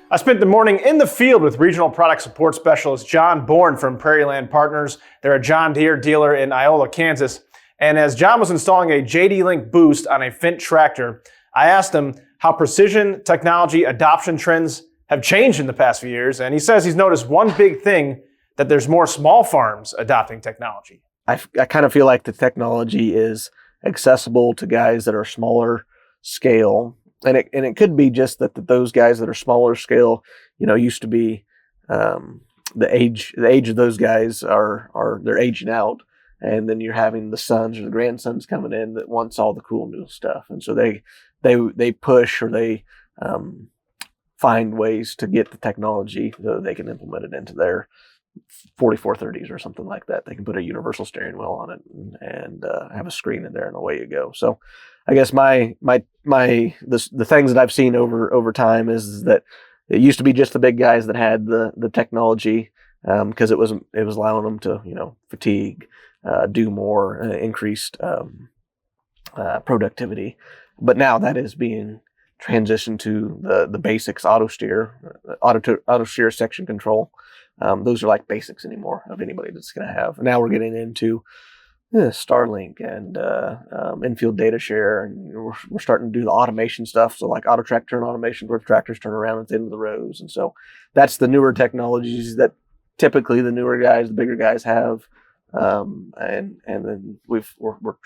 I spent the morning in the field with Regional Product Support Specialist John Bourne from PrairieLand Partners. They're a John Deere dealer in Iola, Kansas. And as John was installing a JDLink Boost on a Fendt tractor, I asked him how precision technology adoption trends have changed in the past few years. And he says he's noticed one big thing, that there's more small farms adopting technology. I kind of feel like the technology is accessible to guys that are smaller scale. And it could be just that those guys that are smaller scale, used to be the age of those guys they're aging out, and then you're having the sons or the grandsons coming in that wants all the cool new stuff, and so they push or they find ways to get the technology so that they can implement it into their 4430s or something like that. They can put a universal steering wheel on it and have a screen in there, and away you go. So I guess the things that I've seen over time is that it used to be just the big guys that had the technology, because it was allowing them to fatigue, do more, increased productivity. But now that is being transitioned to the basics: auto steer, section control. Those are like basics anymore of anybody that's going to have. Now we're getting into Starlink and infield data share, and we're starting to do the automation stuff. So like auto track turn automation, where tractors turn around at the end of the rows, and so that's the newer technologies that typically the newer guys, the bigger guys have, and then we're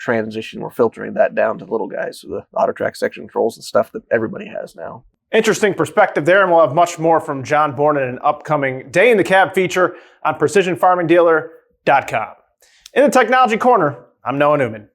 transitioning, we're filtering that down to little guys. So the auto track section controls and stuff that everybody has now. Interesting perspective there, and we'll have much more from John Bourne in an upcoming Day in the Cab feature on PrecisionFarmingDealer.com. In the Technology Corner, I'm Noah Newman.